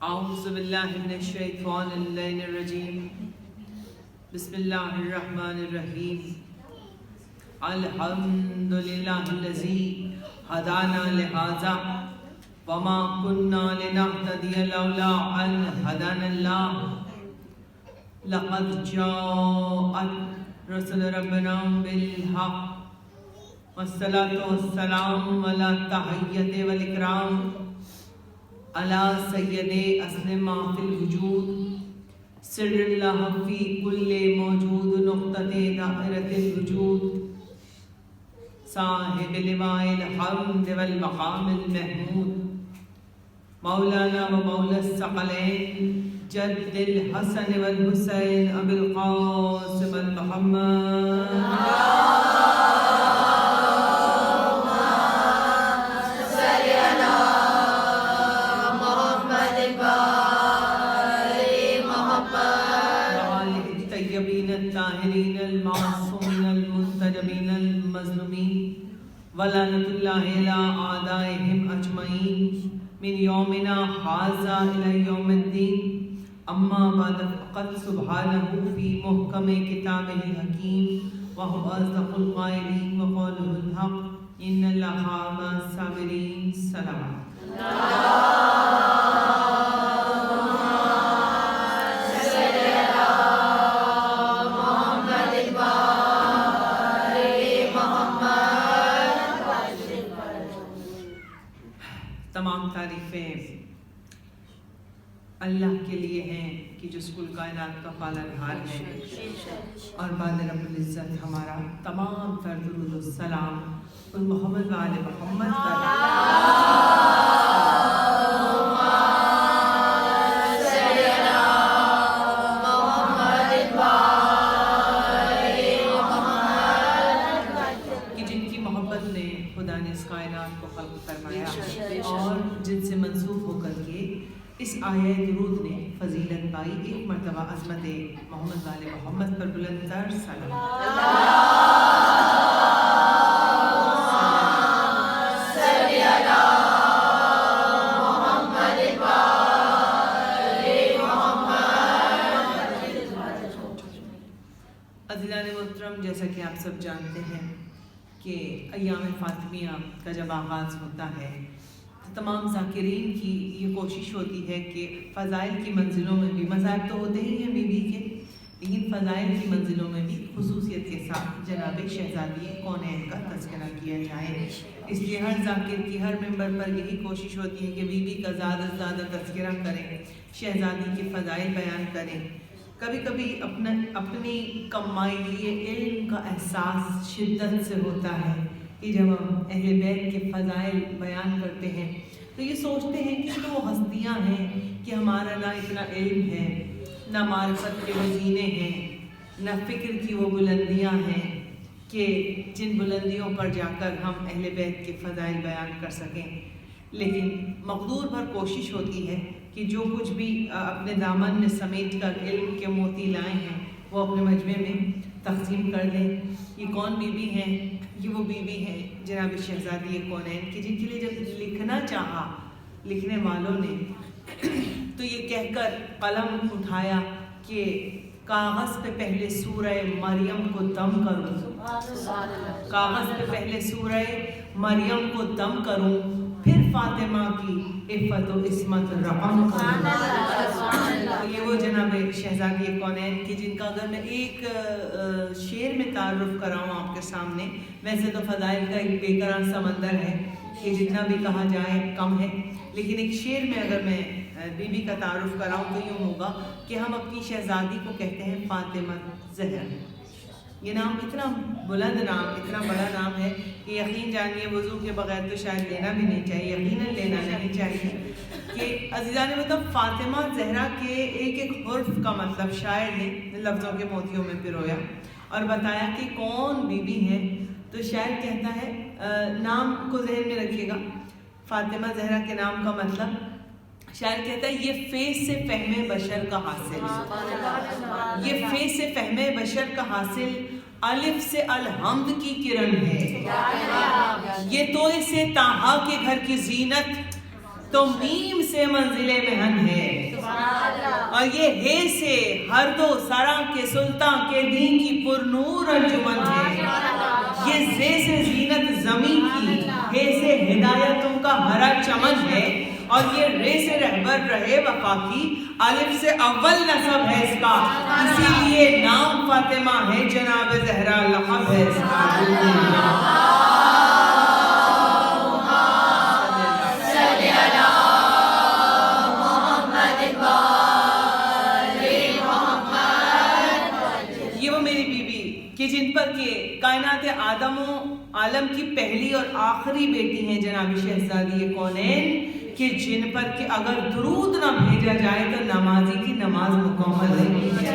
اعوذ باللہ من الشیطان اللعین الرجیم بسم اللہ الرحمن الرحیم الحمدللہ الذی ہدانا لہذا وما كنا لنهتدي لولا ان هدانا الله لقد جاءت رسل ربنا بالحق والصلاة والسلام على التحیۃ والاکرام على سید اسلم فی الوجود سر اللہ فی کل موجود نقطۃ دائرۃ الوجود صاحب لواء الحمد والمقام المحمود مولانا و مولا الثقلین جد الحسن والحسین ابی القاسم المحمد الطاہرین المعصومین المنتجبین المظلومین ولعنۃ اللہ علی اعدائہم اجمعین من یومنا ھذا الی یوم الدین اما بعد فقد سبحانہ فی محکم کتابہ الحکیم وهو اصدق القائلین وقولہ الحق ان اللہ مع الصابرین صلوات تمام تعریفیں اللہ کے لیے ہیں کہ جو کل کائنات کا پالنہار ہے، اور بعد رب العزت ہمارا تمام تر درود و سلام ان محمد و آل محمد کہ جن کی محبت نے خدا نے اس کائنات کو خلق فرمایا اور جن سے منسوب ہو کر کے اس آیہ درود نے فضیلت پائی۔ ایک مرتبہ عظمت محمد والے محمد پر بلند تر سلام۔ عزیزان محترم، جیسا کہ آپ سب جانتے ہیں کہ ایام فاطمیہ کا جب آغاز ہوتا ہے تو تمام ذاکرین کی یہ کوشش ہوتی ہے کہ فضائل کی منزلوں میں بھی، مذاہب تو ہوتے ہی ہیں بی بی کے، لیکن فضائل کی منزلوں میں بھی خصوصیت کے ساتھ جناب شہزادی کونین کا تذکرہ کیا جائے۔ اس لیے ہر ذاکر کی ہر ممبر پر یہی کوشش ہوتی ہے کہ بی بی کا زیادہ سے زیادہ تذکرہ کریں، شہزادی کے فضائل بیان کریں۔ کبھی کبھی اپنی کمائی لیے علم کا احساس شدت سے ہوتا ہے کہ جب ہم اہل بیت کے فضائل بیان کرتے ہیں تو یہ سوچتے ہیں کہ تو وہ ہستیاں ہیں کہ ہمارا نہ اتنا علم ہے، نہ معرفت کے وہ زینے ہیں، نہ فکر کی وہ بلندیاں ہیں کہ جن بلندیوں پر جا کر ہم اہل بیت کے فضائل بیان کر سکیں۔ لیکن مقدور بھر کوشش ہوتی ہے کہ جو کچھ بھی اپنے دامن میں سمیٹ کر علم کے موتی لائے ہیں وہ اپنے مجمع میں تقسیم کر دیں۔ یہ کون بی بی ہیں؟ یہ وہ بی بی ہیں جناب شہزادی کونین کہ جن کے لیے جب لکھنا چاہا لکھنے والوں نے تو یہ کہہ کر قلم اٹھایا کہ کاغذ پہ پہلے سورہ مریم کو دم کروں، کاغذ پہ پہلے سورہ مریم کو دم کروں، پھر فاطمہ کی عفت و عصمت رقم کروں۔ یہ وہ جناب شہزادی کونین کہ جن کا اگر میں ایک شعر میں تعارف کراؤں آپ کے سامنے، ویسے تو فضائل کا ایک بے کران سمندر ہے کہ جتنا بھی کہا جائے کم ہے، لیکن ایک شعر میں اگر میں بی بی کا تعارف کراؤں تو یوں ہوگا کہ ہم اپنی شہزادی کو کہتے ہیں فاطمہ زہرا۔ یہ نام اتنا بلند نام، اتنا بڑا نام ہے کہ یقین جانیے وضو کے بغیر تو شاید لینا بھی نہیں چاہیے، یقیناً لینا نہیں چاہیے کہ عزیزان مطلب فاطمہ زہرا کے ایک ایک حرف کا مطلب شاعر نے لفظوں کے موتیوں میں پرویا اور بتایا کہ کون بی بی ہے۔ تو شاعر کہتا ہے، نام کو ذہن میں رکھیے گا، فاطمہ زہرا کے نام کا مطلب شاعر کہتا ہے یہ فیض سے فہم بشر کا حاصل، یہ فیض سے فہم بشر کا حاصل، الف سے الحمد کی کرن ہے، یہ تو اسے تاہا کے گھر کی زینت، تو میم سے منزل مہن ہے، اور یہ ہے سے ہر دو سرا کے سلطان کے دین کی پر نور انجمن ہے، یہ زے سے زینت زمین کی، ہے سے ہدایتوں کا ہرا چمن ہے، اور یہ رے سے رہبر رہے وفا کی، الف سے اول نسب ہے اس کا، اسی لیے نام فاطمہ ہے، جناب زہرا لقب ہے اس کا۔ جن پر کہ کائنات آدم و عالم کی پہلی اور آخری بیٹی ہیں جناب شہزادی کونین، کہ جن پر کہ اگر درود نہ بھیجا جائے تو نمازی کی نماز مکمل نہیں ہوتی،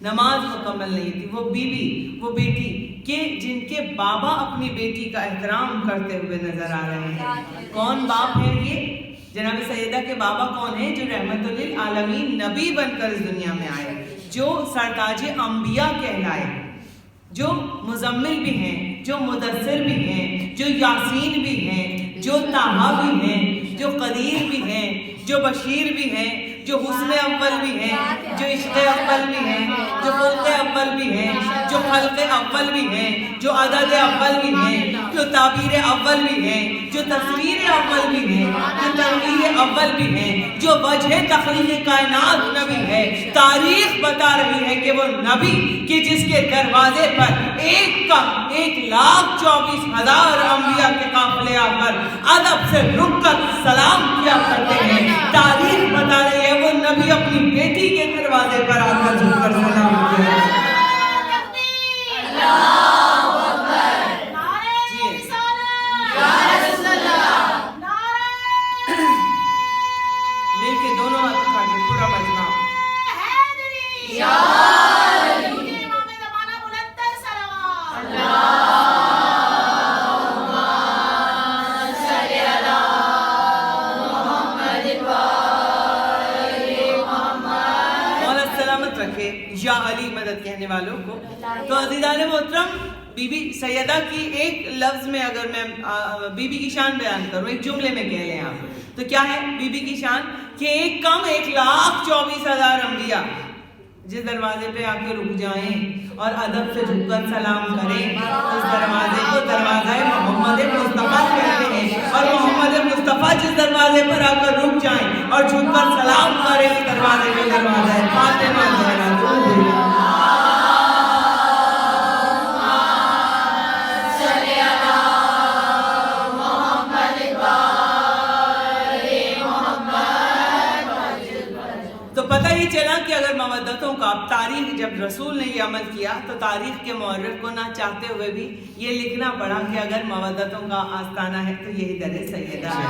نماز مکمل نہیں تھی۔ وہ بیوی، وہ بیٹی کہ جن کے بابا اپنی بیٹی کا احترام کرتے ہوئے نظر آ رہے ہیں۔ کون باپ ہے یہ؟ جناب سیدہ کے بابا کون ہیں؟ جو رحمت للعالمین نبی بن کر اس دنیا میں آئے، جو سرتاج انبیاء کہلائے، جو مزمل بھی ہیں، جو مدثر بھی ہیں، جو یاسین بھی ہیں، جو طٰہٰ بھی ہیں، جو قدیر بھی ہیں، جو بشیر بھی ہیں، جو حسن اول بھی ہیں، جو عشق اول بھی ہیں، جو خلق اول بھی ہیں، جو خلق اول بھی ہیں، جو عدد اول بھی ہیں، جو تعبیر اول بھی ہیں، جو تصویر اول بھی ہیں، جو تنویر اول بھی ہیں، جو وجہ تخلیق کائنات نبی ہے۔ تاریخ بتا رہی ہے کہ وہ نبی کہ جس کے دروازے پر 1,24,000 انبیاء کے قافلے آ کر ادب سے رک کر سلام کیا کرتے ہیں۔ تاریخ بتا رہی ہے وہ نبی اپنی بیٹی کے دروازے پر آ کر جھک کر سلام کیا ہے۔ مل کے دونوں ہاتھ اٹھا کے پورا مجمع یا علی مدد کہنے والوں کو۔ تو عزیزان محترم، بی بی سیدہ کی ایک لفظ میں اگر میں بی بی کی شان بیان کروں، ایک جملے میں کہہ لیں آپ، تو کیا ہے بی بی کی شان؟ کہ 1,24,000 انبیاء جس دروازے پہ آ کے رک جائیں اور ادب سے جھک کر سلام کریں، اس دروازے کو دروازہ محمد مصطفیٰ کہتے ہیں، اور محمد مصطفیٰ جس دروازے پر آ کر رک جائیں اور جھک کر سلام کریں، اس دروازے کو دروازہ فاطمہ زہرا پتہ ہی چلا کہ اگر مودتوں کا تاریخ، جب رسول نے یہ عمل کیا تو تاریخ کے مورخ کو نہ چاہتے ہوئے بھی یہ لکھنا پڑا کہ اگر مودتوں کا آستانہ ہے تو یہی در سیدہ ہے،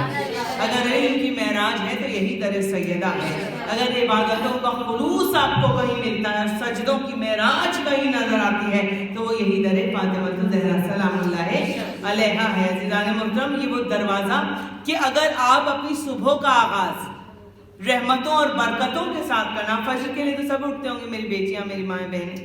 اگر علم کی معراج ہے تو یہی در سیدہ ہے، اگر عبادتوں کا خلوص آپ کو کہیں ملتا ہے اور سجدوں کی معراج کہیں نظر آتی ہے تو وہ یہی در فاطمہ زہرا سلام اللہ علیہا ہے۔ عزیزان محترم، یہ وہ دروازہ کہ اگر آپ اپنی صبح کا آغاز رحمتوں اور برکتوں کے ساتھ کرنا، فجر کے لیے تو سب اٹھتے ہوں گے میری بیٹیاں، میری مائیں بہنیں،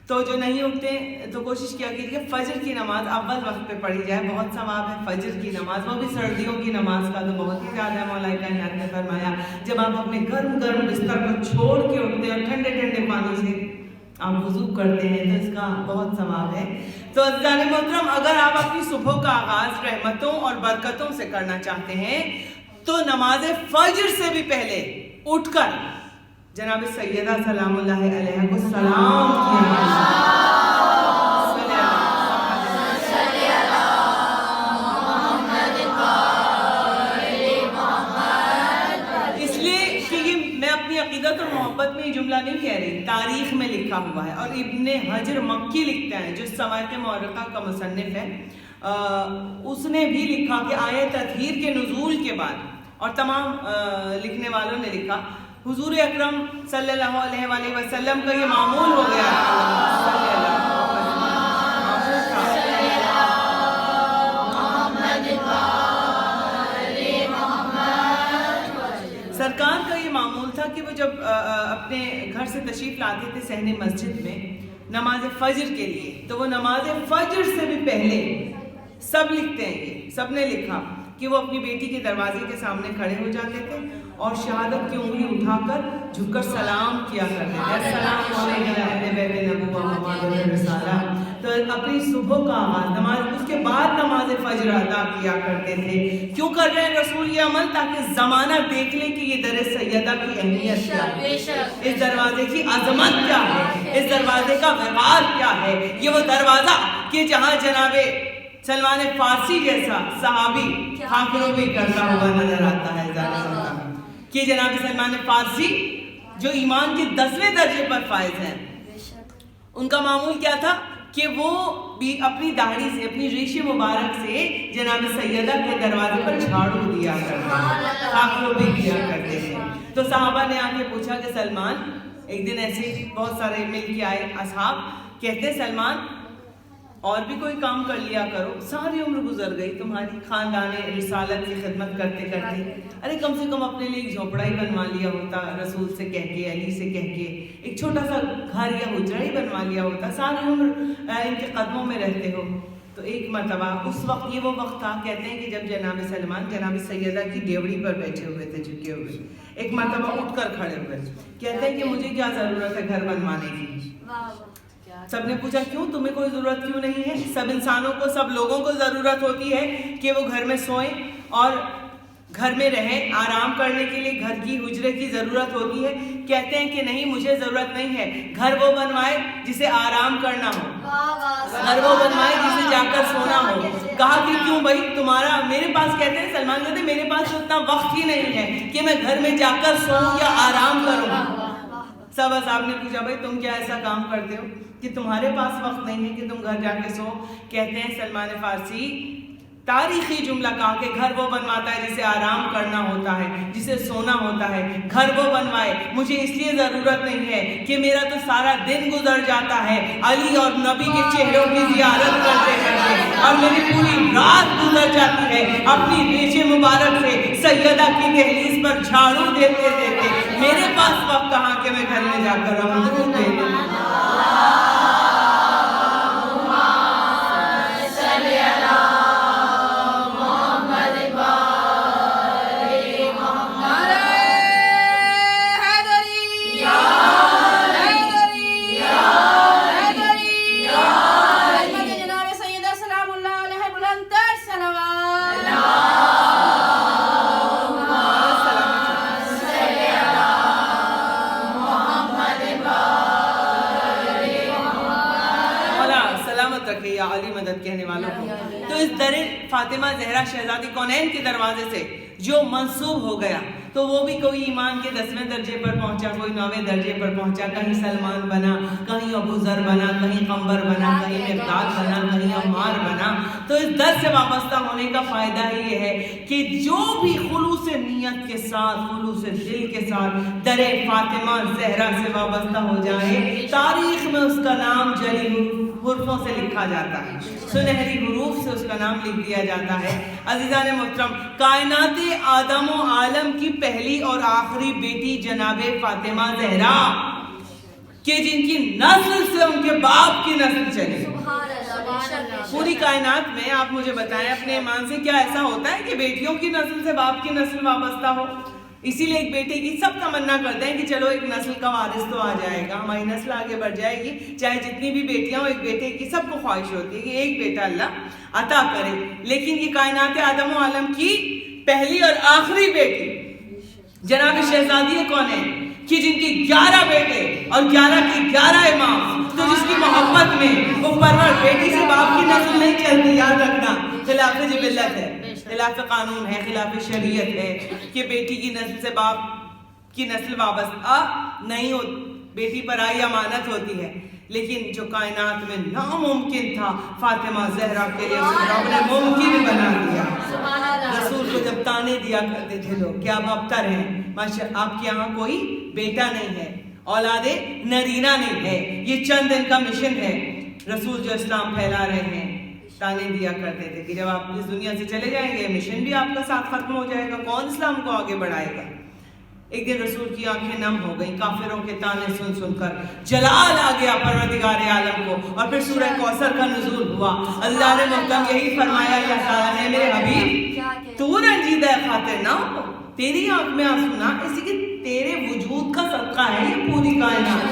تو جو نہیں اٹھتے تو کوشش کیا کیجیے کہ فجر کی نماز اول وقت پہ پڑھی جائے، بہت ثواب ہے فجر کی نماز، وہ بھی سردیوں کی نماز کا تو بہت ہی زیادہ ہے۔ مولا کائنات نے فرمایا جب آپ اپنے گرم گرم بستر کو چھوڑ کے اٹھتے ہیں اور ٹھنڈے ٹھنڈے پانی سے آپ وضو کرتے ہیں تو اس کا بہت ثواب ہے۔ تو عزیزان محترم، اگر آپ اپنی صبح کا آغاز رحمتوں اور برکتوں سے کرنا چاہتے ہیں تو نماز فجر سے بھی پہلے اٹھ کر جناب سیدہ سلام اللہ علیہ کو سلام کیا، اس لیے کہ یہ میں اپنی عقیدت اور محبت میں یہ جملہ نہیں کہہ رہی، تاریخ میں لکھا ہوا ہے، اور ابن حجر مکی لکھتے ہیں جو سوائق مورخہ کا مصنف ہے، اس نے بھی لکھا کہ آیت تطہیر کے نزول کے بعد، اور تمام لکھنے والوں نے لکھا حضور اکرم صلی اللہ علیہ وآلہ وسلم کا یہ معمول ہو گیا، سرکار کا یہ معمول تھا کہ وہ جب اپنے گھر سے تشریف لاتے تھے صحن مسجد میں نماز فجر کے لیے، تو وہ نماز فجر سے بھی پہلے سب لکھتے ہیں، یہ سب نے لکھا کہ وہ اپنی بیٹی کے دروازے کے سامنے کھڑے ہو جاتے تھے اور شہادت کی انگلی اٹھا کر جھک کر سلام کیا کرتے تھے، السلام علیکم اہل بیت نبوہ محمد رسالہ۔ تو اپنی صبح کا آغاز نماز، اس کے بعد نماز فجر ادا کیا کرتے تھے۔ کیوں کر رہے ہیں رسول یہ عمل؟ تاکہ زمانہ دیکھ لے کہ یہ در سیدہ کی اہمیت کیا ہے، اس دروازے کی عظمت کیا ہے، اس دروازے کا وقار کیا ہے۔ یہ وہ دروازہ کہ جہاں جناب سلمان فارسی جیسا صحابی خاکروں بھی کرتا ہوا نظر آتا ہے کہ جناب سلمان فارسی جو ایمان کے 10ویں درجے پر فائز ہیں، ان کا معمول کیا تھا کہ وہ بھی اپنی داڑھی سے، اپنی ریش مبارک سے جناب سیدہ کے دروازے پر جھاڑو دیا کرتے، خاکروں بھی کیا کرتے تھے۔ تو صحابہ نے آ کے پوچھا کہ سلمان، ایک دن ایسے بہت سارے مل کے آئے اصحاب، کہتے سلمان اور بھی کوئی کام کر لیا کرو، ساری عمر گزر گئی تمہاری خاندان رسالت کی خدمت کرتے کرتے، ارے کم سے کم اپنے لیے ایک جھوپڑا ہی بنوا لیا ہوتا، رسول سے کہہ کے، علی سے کہہ کے ایک چھوٹا سا گھر یا حجرہ ہی بنوا لیا ہوتا، ساری عمر ان کے قدموں میں رہتے ہو۔ تو ایک مرتبہ اس وقت، یہ وہ وقت تھا کہتے ہیں کہ جب جناب سلمان جناب سیدہ کی ڈیوڑی پر بیٹھے ہوئے تھے، جھکے ہوئے، ایک مرتبہ اٹھ کر کھڑے ہوئے، کہتے ہیں کہ مجھے کیا ضرورت ہے گھر بنوانے کی؟ سب نے پوچھا کیوں، تمہیں کوئی ضرورت کیوں نہیں ہے؟ سب انسانوں کو، سب لوگوں کو ضرورت ہوتی ہے کہ وہ گھر میں سوئیں اور گھر میں رہیں، آرام کرنے کے لیے گھر کی حجرے کی ضرورت ہوتی ہے۔ کہتے ہیں کہ نہیں، مجھے ضرورت نہیں ہے، گھر وہ بنوائے جسے آرام کرنا ہو، گھر وہ بنوائے جسے جا کر سونا ہو۔ کہا کہ کیوں بھائی تمہارا، میرے پاس، کہتے ہیں سلمان کہتے ہیں میرے پاس اتنا وقت ہی نہیں ہے کہ میں گھر میں جا کر سوؤں یا آرام کروں۔ سب اصحاب نے پوچھا بھائی تم کیا ایسا کام کرتے ہو کہ تمہارے پاس وقت نہیں ہے کہ تم گھر جا کے سو؟ کہتے ہیں سلمان فارسی تاریخی جملہ کہا کہ گھر وہ بنواتا ہے جسے آرام کرنا ہوتا ہے، جسے سونا ہوتا ہے، گھر وہ بنوائے۔ مجھے اس لیے ضرورت نہیں ہے کہ میرا تو سارا دن گزر جاتا ہے علی اور نبی کے چہروں کی زیارت کرتے کرتے، اور میری پوری رات گزر جاتی ہے اپنی ریش مبارک سے سیدہ کی دہلیز پر جھاڑو دیتے دیتے، میرے پاس وقت کہاں کہ میں گھر میں جا کر درود دے دوں۔ علی مدد کہنے والوں کو۔ تو اس در فاطمہ زہرا شہزادی کونین کے دروازے سے جو منسوب ہو گیا، تو وہ بھی کوئی ایمان کے 10ویں درجے پر پہنچا، کوئی 9ویں درجے پر پہنچا، کہیں سلمان بنا، کہیں ابو ذر بنا، کہیں قمبر بنا، کہیں مقداد بنا، کہیں عمار بنا۔ تو اس در سے وابستہ ہونے کا فائدہ ہی یہ ہے کہ جو بھی خلوص نیت کے ساتھ، خلوص دل کے ساتھ در فاطمہ زہرا سے وابستہ ہو جائے، تاریخ میں اس کا نام جلی حروفوں سے لکھا جاتا ہے، سنہری حروف سے اس کا نام لکھ دیا جاتا ہے۔ عزیزان محترم، کائنات آدم و عالم کی پہلی اور آخری بیٹی جناب فاطمہ زہرا کہ جن کی نسل سے ان کے باپ کی نسل چلی، پوری کائنات میں آپ مجھے بتائیں اپنے ایمان سے کیا ایسا ہوتا ہے کہ بیٹیوں کی نسل سے باپ کی نسل وابستہ ہو؟ اسی لیے ایک بیٹے کی سب تمنا کرتے ہیں کہ چلو ایک نسل کا وارث تو آ جائے گا، ہماری نسل آگے بڑھ جائے گی، چاہے جتنی بھی بیٹیاں ہوں، ایک بیٹے کی سب کو خواہش ہوتی ہے کہ ایک بیٹا اللہ عطا کرے۔ لیکن یہ کائنات آدم و عالم کی پہلی اور آخری بیٹی جناب شہزادی کون ہے کہ جن کی 11 بیٹے اور 11 کے 11 امام، تو جس کی محبت میں وہ پرور بیٹی سے باپ کی نسل نہیں چلتی، یاد رکھنا خلاف جبلت ہے، خلاف قانون ہے، خلاف شریعت ہے کہ بیٹی کی نسل سے باپ کی نسل وابستہ نہیں ہو، بیٹی پر آئی امانت ہوتی ہے۔ لیکن جو کائنات میں ناممکن تھا فاطمہ زہرا کے لیے رب نے ممکن بنا دیا۔ رسول کو جب تانے دیا کرتے تھے لوگ کہ آپ ابتر ہیں، ماشاءاللہ آپ کے یہاں کوئی بیٹا نہیں ہے، اولاد نرینہ نہیں ہے، یہ چند دن کا مشن ہے۔ رسول جو اسلام پھیلا رہے ہیں، تانے دیا کرتے تھے کہ جب آپ اس دنیا سے چلے جائیں گے مشن بھی آپ کا ساتھ ختم ہو جائے گا، کون اسلام کو آگے بڑھائے گا۔ ایک دن رسول کی آنکھیں نم ہو گئیں کافروں کے تانے سن سن کر، جلال آ گیا پروردگار عالم کو، اور پھر سورہ کوثر کا نزول ہوا۔ اللہ نے محترم یہی فرمایا، اللہ تعالیٰ نے میرے حبیب تو رنجیدہ خاطر نہ ہو، تیری آنکھ میں آنسو نہ، اسی کے تیرے وجود کا صدقہ ہے یہ پوری کائنات،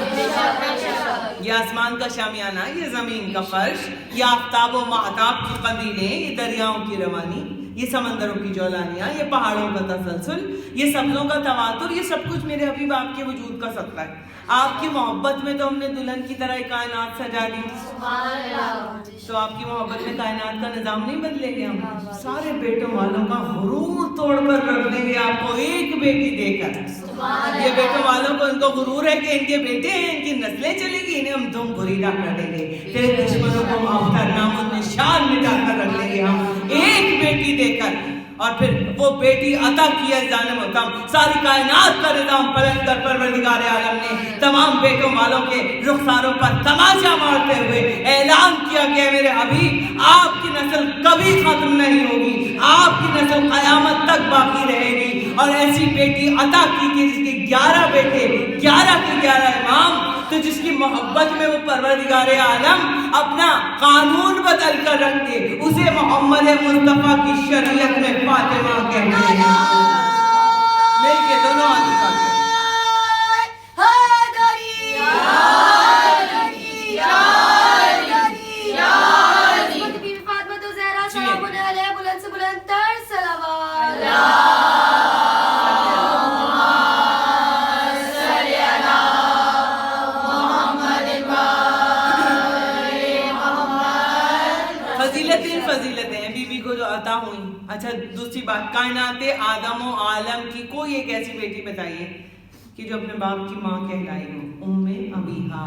یہ آسمان کا شامیانہ، یہ زمین کا فرش، یہ آفتاب و مہتاب کی قندیلیں، یہ دریاؤں کی روانی، یہ سمندروں کی جولانیاں، یہ پہاڑوں کا تسلسل، یہ سبزوں کا تواتر، یہ سب کچھ میرے حبیب آپ کے وجود کا صدقہ ہے۔ آپ کی محبت میں تو ہم نے دلہن کی طرح کائنات سجا دی، تو آپ کی محبت میں کائنات کا نظام نہیں بدلے گے ہم؟ سارے بیٹوں والوں کا غرور توڑ کر رکھ دیں گے آپ کو ایک بیٹی دے کر۔ یہ بیٹوں والوں کو ان کو غرور ہے کہ ان کے بیٹے ہیں، ان کی نسلیں چلے گی، انہیں ہم دم گریدہ کر دیں گے، تیرے دشمنوں کو معاف نام و نشان مٹا کر رکھ دیں گے ہم ایک بیٹی دے کر۔ اور پھر وہ بیٹی عطا کیا جانب محتم، ساری کائنات کا نظام پلٹ کر پروردگار عالم نے تمام بیٹوں والوں کے رخساروں پر تماشا مارتے ہوئے اعلان کیا کہ میرے حبیب آپ کی نسل کبھی ختم نہیں ہوگی، آپ کی نسل قیامت تک باقی رہے گی۔ اور ایسی بیٹی عطا کی کہ جس کے 11 بیٹے، 11 کے 11 امام، تو جس کی محبت میں وہ پروردگار عالم اپنا قانون بدل کر رکھ دے، اسے محمد مصطفیٰ کی شریعت میں فاطمہ کہتے ہیں۔ مل کے دونوں ہاتھ اٹھا کے فضیلتیں ہیں بی بی کو جو عطا ہوئی۔ اچھا دوسری بات، کائنات آدم و عالم کی کوئی ایک ایسی بیٹی بتائیے کہ جو اپنے باپ کی ماں کہلائی ہو؟ ام ابیہا،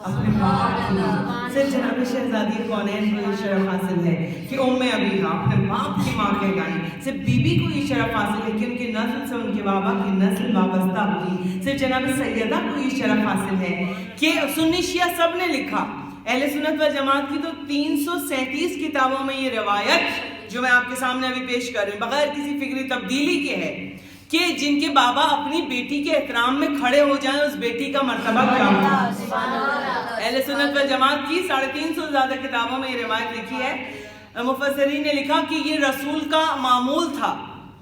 اپنے باپ کی ماں۔ صرف جناب شہزادی کونین کو یہ شرف حاصل ہے کہ ام ابیہا اپنے باپ کی ماں کہلائی۔ صرف بی بی کو یہ شرف حاصل ہے کہ ان کی نسل سے ان کے بابا کی نسل وابستہ ہوئی۔ صرف جناب سیدہ کو یہ شرف حاصل ہے کہ سنی شیعہ سب نے لکھا، اہل سنت و جماعت کی تو 337 کتابوں میں یہ روایت جو میں آپ کے سامنے ابھی پیش کر رہی ہوں بغیر کسی فکری تبدیلی کے ہے کہ جن کے بابا اپنی بیٹی کے احترام میں کھڑے ہو جائیں اس بیٹی کا مرتبہ کیا ہو۔ اہل سنت و جماعت کی 350 سے زیادہ کتابوں میں یہ روایت لکھی ہے۔ مفسرین نے لکھا کہ یہ رسول کا معمول تھا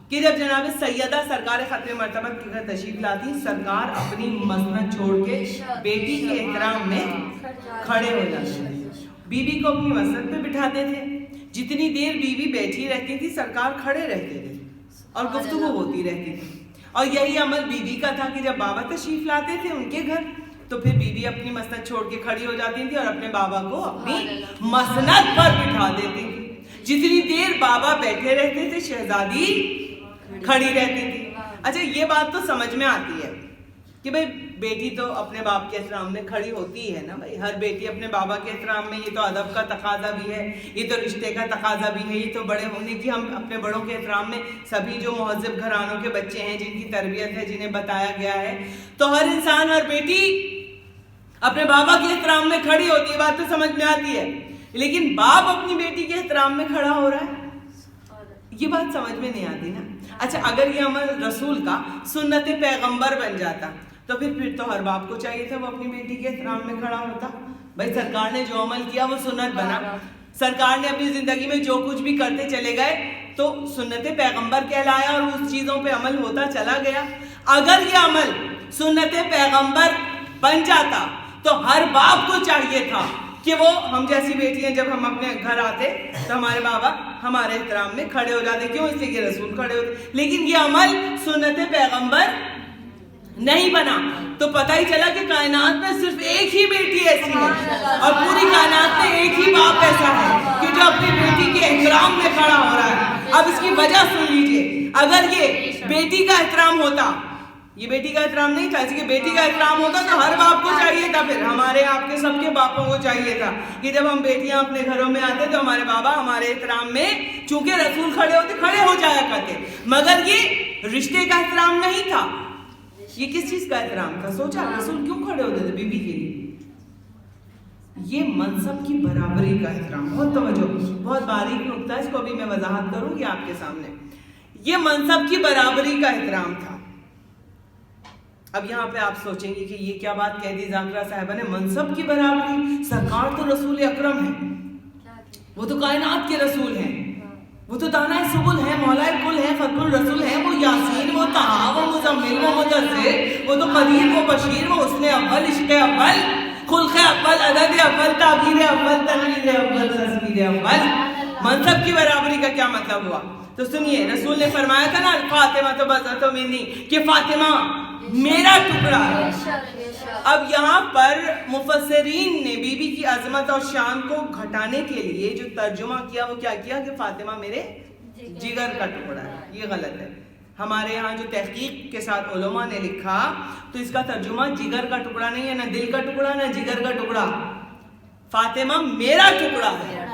کہ جب جناب سیدہ سرکار ختم مرتبت کے گھر تشریف لاتی، سرکار اپنی مسند چھوڑ کے بیٹی کے احترام میں کھڑے ہو جاتے، بی بی کو اپنی مسند پہ بٹھاتے تھے، جتنی دیر بی بی بیٹھی رہتی تھی سرکار کھڑے رہتے تھے اور گفتگو ہوتی رہتی تھی۔ اور یہی عمل بی بی کا تھا کہ جب بابا تشریف لاتے تھے ان کے گھر تو پھر بی بی اپنی مسند چھوڑ کے کھڑی ہو جاتی تھی اور اپنے بابا کو اپنی مسند پر بٹھا دیتی تھی۔ جتنی دیر بابا بیٹھے رہتے تھے شہزادی کھڑی رہتی تھی۔ اچھا یہ بات تو سمجھ میں آتی ہے کہ بھئی بیٹی تو اپنے باپ کے احترام میں کھڑی ہوتی ہے نا، بھئی ہر بیٹی اپنے بابا کے احترام میں، یہ تو ادب کا تقاضا بھی ہے، یہ تو رشتے کا تقاضا بھی ہے، یہ تو بڑے ہونے کی، ہم اپنے بڑوں کے احترام میں سبھی جو مہذب گھرانوں کے بچے ہیں جن کی تربیت ہے، جنہیں بتایا گیا ہے، تو ہر انسان، ہر بیٹی اپنے بابا کے احترام میں کھڑی ہوتی ہے، بات تو سمجھ میں آتی ہے۔ لیکن باپ اپنی بیٹی کے احترام میں کھڑا ہو رہا ہے، یہ بات سمجھ میں نہیں آتی نا۔ اچھا اگر یہ عمل رسول کا سنت پیغمبر بن جاتا تو پھر تو ہر باپ کو چاہیے تھا وہ اپنی بیٹی کے احترام میں کھڑا ہوتا۔ بھائی سرکار نے جو عمل کیا وہ سنت بنا، سرکار نے اپنی زندگی میں جو کچھ بھی کرتے چلے گئے تو سنت پیغمبر کہلایا اور اس چیزوں پہ عمل ہوتا چلا گیا۔ اگر یہ عمل سنت پیغمبر بن جاتا تو ہر باپ کو چاہیے تھا کہ وہ ہم جیسی بیٹیاں جب ہم اپنے گھر آتے تو ہمارے بابا ہمارے احترام میں کھڑے ہو جاتے، کیوں؟ اس لیے کہ رسول کھڑے ہوتے۔ لیکن یہ عمل سنت پیغمبر نہیں بنا تو پتہ ہی چلا کہ کائنات میں صرف ایک ہی بیٹی ایسی ہے اور پوری کائنات میں ایک ہی باپ ایسا ہے کہ جو اپنی بیٹی کے احترام میں کھڑا ہو رہا ہے۔ اب اس کی وجہ سن لیجئے، اگر یہ بیٹی کا احترام ہوتا، یہ بیٹی کا احترام نہیں تھا، اس کی بیٹی کا احترام ہوتا تو ہر باپ کو چاہیے تھا، پھر ہمارے آپ کے سب کے باپوں کو چاہیے تھا کہ جب ہم بیٹیاں اپنے گھروں میں آتے تو ہمارے بابا ہمارے احترام میں چونکہ رسول کھڑے ہوتے کھڑے ہو جایا کرتے۔ مگر یہ رشتے کا احترام نہیں تھا، یہ کس چیز کا احترام تھا؟ سوچا رسول کیوں کھڑے ہوتے تھے؟ بی بی کے لیے یہ منصب کی برابری کا احترام۔ بہت توجہ، بہت باریک نقطہ، اس کو ابھی میں وضاحت کروں گی آپ کے سامنے۔ یہ منصب کی برابری کا احترام تھا۔ اب یہاں پہ آپ سوچیں گے کہ یہ کیا بات کہہ دی ذاکرہ صاحبہ نے، منصب کی برابری؟ سرکار تو رسول اکرم ہے، وہ تو کائنات کے رسول ہیں، وہ تو دانا سبل ہے، مولا کل ہے، خط الرسول ہے، وہ یاسین، وہ طہا، وہ مزمل، وہ مدثر، وہ تو قریب، وہ بشیر، وہ حسن اول، عشق اول، خلق اول، عدد اول، تعبیر اول، تنویر اول، تصویر اول۔ منصب کی برابری کا کیا مطلب ہوا؟ تو سنیے، رسول نے فرمایا تھا نا فاطمہ تو بذات منی، کہ فاطمہ میرا ٹکڑا ہے۔ اب یہاں پر مفسرین نے بی بی کی عظمت اور شان کو گھٹانے کے لیے جو ترجمہ کیا وہ کیا کیا کہ فاطمہ میرے جگر کا ٹکڑا ہے۔ یہ غلط ہے۔ ہمارے یہاں جو تحقیق کے ساتھ علماء نے لکھا تو اس کا ترجمہ جگر کا ٹکڑا نہیں ہے، نہ دل کا ٹکڑا نہ جگر کا ٹکڑا، فاطمہ میرا ٹکڑا ہے،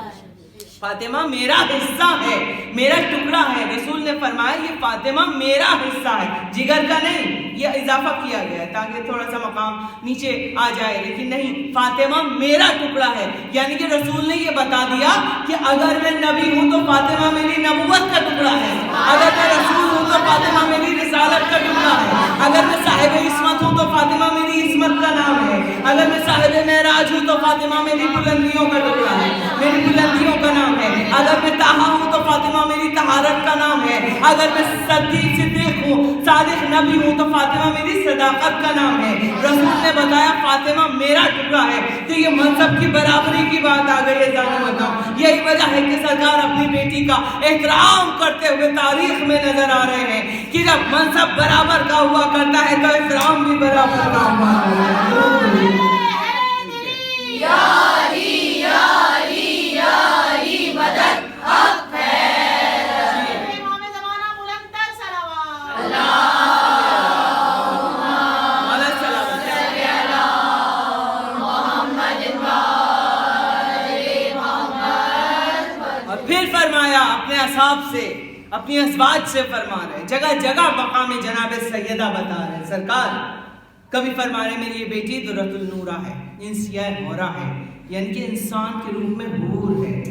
فاطمہ میرا حصہ ہے، میرا ٹکڑا ہے۔ رسول نے فرمایا یہ فاطمہ میرا حصہ ہے، جگر کا نہیں۔ یہ اضافہ کیا گیا ہے تاکہ تھوڑا سا مقام نیچے آ جائے، لیکن نہیں، فاطمہ میرا ٹکڑا ہے۔ یعنی کہ رسول نے یہ بتا دیا کہ اگر میں نبی ہوں تو فاطمہ میری نبوت کا ٹکڑا ہے، اگر میں رسول ہوں تو فاطمہ میری رسالت کا ٹکڑا ہے، اگر میں صاحب عصمت ہوں تو فاطمہ میری عصمت کا نام ہے، اگر میں صاحب معراج ہوں تو فاطمہ میری بلندیوں کا ٹکڑا ہے، میری بلندیوں کا نام ہے، اگر میں طہا ہوں تو فاطمہ میری طہارت کا نام ہے، اگر میں صدیق ہوں، صادق نبی ہوں تو فاطمہ میری صداقت کا نام ہے۔ رسول نے بتایا فاطمہ میرا ٹکڑا ہے، تو یہ منصب کی برابری کی بات آ گئی ہے۔ یہی وجہ ہے کہ سرکار اپنی بیٹی کا احترام کرتے ہوئے تاریخ میں نظر آ رہے ہیں کہ جب منصب برابر کا ہوا کرتا ہے تو احترام بھی برابر کا ہوا کرتا ہے۔ اصحاب سے، اپنی ازواج سے فرما رہے، جگہ جگہ مقام جناب سیدہ بتا رہے۔ سرکار کبھی فرما رہے میری یہ بیٹی درۃ النورہ ہے، انسیہ حورہ ہے، یعنی کہ انسان کے روح میں حور ہے۔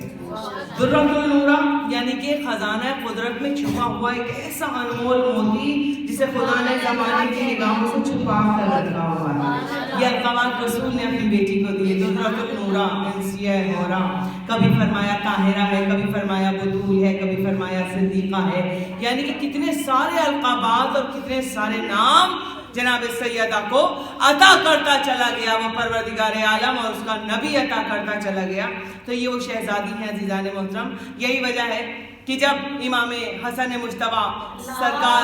درۃ النورہ یعنی کہ خزانہ قدرت میں چھپا ہوا ایک ایسا انمول موتی جسے خدا نے زمانے کی نگاہوں سے چھپا کر رکھا ہوا ہے۔ یہ القابات رسول نے اپنی بیٹی کو دیے، درۃ النورہ، انسیہ حورہ۔ کبھی فرمایا طاہرہ ہے، کبھی فرمایا بتول ہے، کبھی فرمایا صدیقہ ہے، یعنی کہ کتنے سارے القابات اور کتنے سارے نام جناب سیدہ کو عطا کرتا چلا گیا وہ پروردگار عالم، اور اس کا نبی عطا کرتا چلا گیا۔ تو یہ وہ شہزادی ہیں عزیزان محترم۔ یہی وجہ ہے کہ جب امام حسن مجتبیٰ سرکار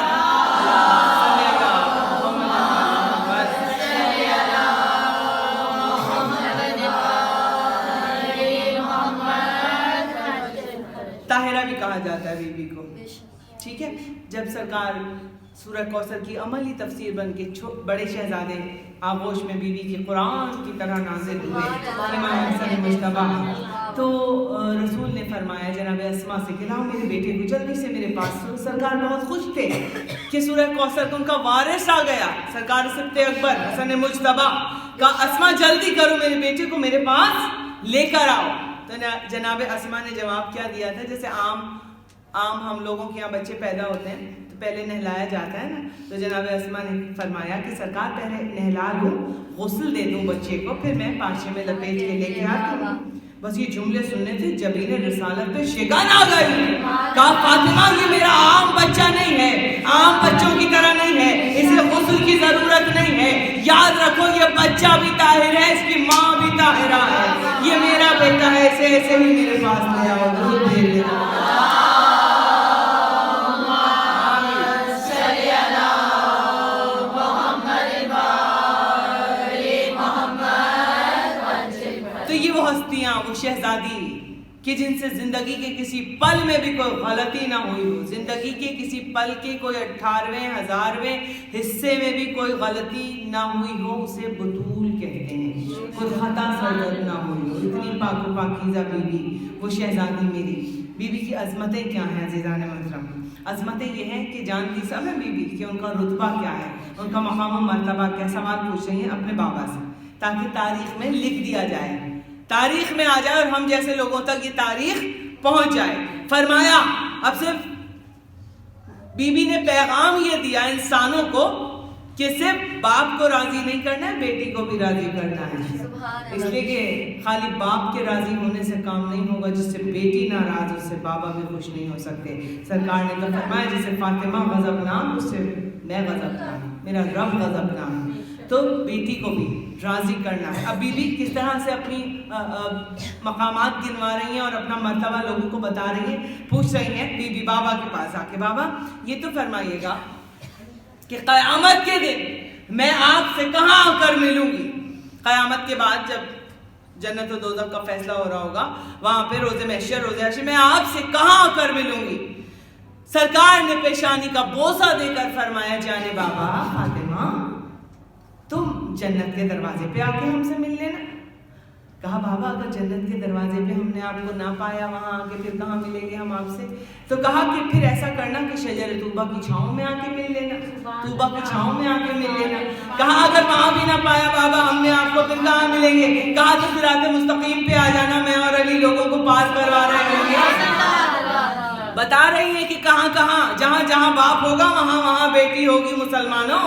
طاہرہ بھی کہا جاتا ہے بی بی کو، ٹھیک ہے، جب سرکار سورہ کوثر کی عملی تفسیر بن کے بڑے شہزادے آغوش میں بی بی کی قرآن کی طرح نازل ہوئے امام حسن مجتبیٰ، تو رسول نے فرمایا جناب اسما سے کہ لاؤ میرے بیٹے کو جلدی سے میرے پاس۔ سرکار بہت خوش تھے کہ سورہ کوثر کا ان کا وارث آ گیا، سرکار سبت اکبر حسن مجتبیٰ کا اسما جلدی کرو میرے بیٹے کو میرے پاس لے کر آؤ۔ تو جناب اسما نے جواب کیا دیا تھا، جیسے عام ہم لوگوں کے یہاں بچے پیدا ہوتے ہیں تو پہلے نہلایا جاتا ہے نا، تو جناب اسما نے فرمایا کہ سرکار پہلے نہلا لوں، غسل دے دوں بچے کو، پھر میں پاچھے میں لپیٹ کے لے کے آتی ہوں۔ بس یہ جملے سننے تھے جبین رسالت پہ شگن آ گئی، کہا فاطمہ یہ میرا عام بچہ نہیں ہے، عام بچوں کی طرح نہیں ہے، اسے غسل کی ضرورت نہیں ہے، یاد رکھو یہ بچہ بھی طاہر ہے، اس کی ماں بھی طاہرہ ہے، یہ میرا بیٹا ہے، اسے ایسے ہی میرے پاس لے آؤ، دودھ دے دینا۔ وہ شہزادی کہ جن سے زندگی کے کسی پل میں بھی کوئی غلطی نہ ہوئی ہو، زندگی کے کسی پل کے کوئی 18ویں 1000ویں حصے میں بھی کوئی غلطی نہ ہوئی ہو، اسے بتول کہتے ہیں، کوئی خطا سرزد نہ ہوئی ہو، اتنی پاک و پاکیزہ بی بی وہ شہزادی میری۔ بی بی کی عظمتیں کیا ہیں عزیزان محترم؟ عظمتیں یہ ہیں کہ جانتی سب ہے بی بی کہ ان کا رتبہ کیا ہے، ان کا مقام و مرتبہ کیا۔ سوال پوچھ رہی ہیں اپنے بابا سے تاکہ تاریخ میں لکھ دیا جائے، تاریخ میں آ جائے اور ہم جیسے لوگوں تک یہ تاریخ پہنچ جائے۔ فرمایا اب صرف بی بی نے پیغام یہ دیا انسانوں کو کہ صرف باپ کو راضی نہیں کرنا ہے، بیٹی کو بھی راضی کرنا ہے. اس لیے کہ خالی باپ کے راضی ہونے سے کام نہیں ہوگا، جس سے بیٹی ناراض اس سے بابا بھی خوش نہیں ہو سکتے. سرکار نے تو فرمایا جسے فاطمہ غضبناک اس سے میں غضبناک، میرا رب غضبناک. تو بیٹی کو بھی راضی کرنا ہے. اب بیوی کس طرح سے اپنی مقامات گنوا رہی ہیں اور اپنا مرتبہ لوگوں کو بتا رہی ہیں. پوچھ رہی ہیں بی بی بابا کے پاس آ کے، بابا یہ تو فرمائیے گا کہ قیامت کے دن میں آپ سے کہاں آ کر ملوں گی؟ قیامت کے بعد جب جنت و دوزخ کا فیصلہ ہو رہا ہوگا، وہاں پہ روز محشر، روز حشر، میں آپ سے کہاں آ کر ملوں گی؟ سرکار نے پیشانی کا بوسہ دے کر فرمایا، جانے بابا فاطمہ تم جنت کے دروازے پہ آ کے ہم سے مل لینا. کہا بابا اگر جنت کے دروازے پہ ہم نے آپ کو نہ پایا، وہاں آ کے پھر کہاں ملیں گے ہم آپ سے؟ تو کہا کہ پھر ایسا کرنا کہ شجر طوبہ کی چھاؤں میں آ کے مل لینا، طوبہ کی چھاؤں میں آ کے مل لینا. کہا اگر وہاں بھی نہ پایا بابا ہم نے آپ کو، پھر کہاں ملیں گے؟ کہا تو صراط مستقیم پہ آ جانا، میں اور علی لوگوں کو پار کروا رہے ہوں گے. بتا رہی ہیں کہ کہاں کہاں، جہاں جہاں باپ ہوگا وہاں وہاں بیٹی ہوگی. مسلمانوں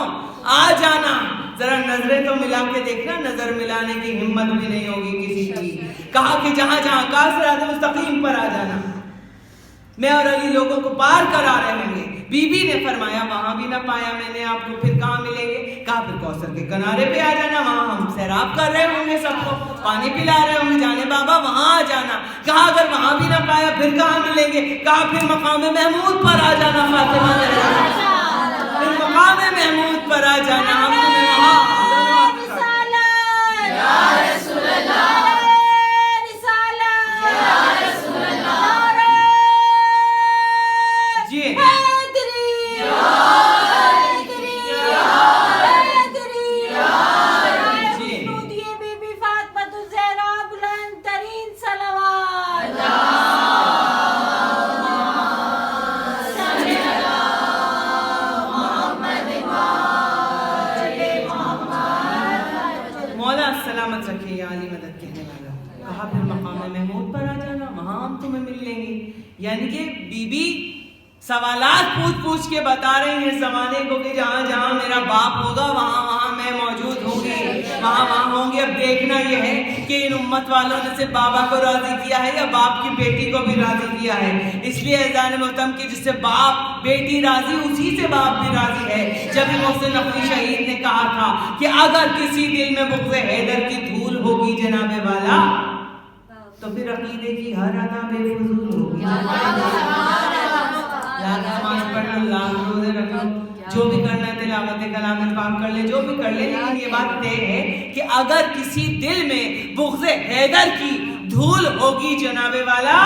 آ جانا، ذرا نظریں تو ملا کے دیکھنا، نظر ملانے کی ہمت بھی نہیں ہوگی کسی کی. کہا کہ جہاں جہاں کا صراط مستقیم پر آ جانا، میں اور علی لوگوں کو پار کرا رہے ہوں گے. بی بی نے فرمایا وہاں بھی نہ پایا میں نے آپ کو، پھر کہاں ملیں گے؟ کہا پھر کوثر کے کنارے پہ آ جانا، وہاں ہم سیراب کر رہے ہوں گے، سب کو پانی پلا رہے ہوں گے. جانے بابا وہاں آ جانا. کہا اگر وہاں بھی نہ پایا پھر کہاں ملیں گے؟ کہا پھر مقام محمود پر آ جانا فاطمہ، پھر مقام محمود پر آ جانا. ہم تمہیں وہاں سلامت رکھے یا علی مدد کہنے والا. کہا پھر مقام محمود پر آ جانا، وہاں ہم تمہیں مل لیں گے. یعنی کہ بی بی سوالات پوچھ پوچھ کے بتا رہی ہیں زمانے کو کہ جہاں جہاں میرا باپ ہوگا وہاں وہاں میں موجود ہوں گی، وہاں وہاں ہوں گے. اب دیکھنا یہ ہے کہ ان امت والوں نے صرف بابا کو راضی کیا ہے یا باپ کی بیٹی کو بھی راضی کیا ہے. اس لیے اذان محترم کی جس سے باپ بیٹی راضی اسی سے باپ بھی راضی ہے. جب محسن نقوی شہید نے کہا تھا کہ اگر کسی دل میں بغض حیدر کی دھول ہوگی جناب والا تو پھر عقیدے کی ہر ادا بے فضول ہوگی. نماز پڑھ لو، لاکھ روزے رکھ لو، جو بھی کرنا ہے تلاوت کلام پاک کر لے، جو بھی کر لے، لیکن یہ بات طے ہے کہ اگر کسی دل میں بغض حیدر کی دھول ہوگی جناب والا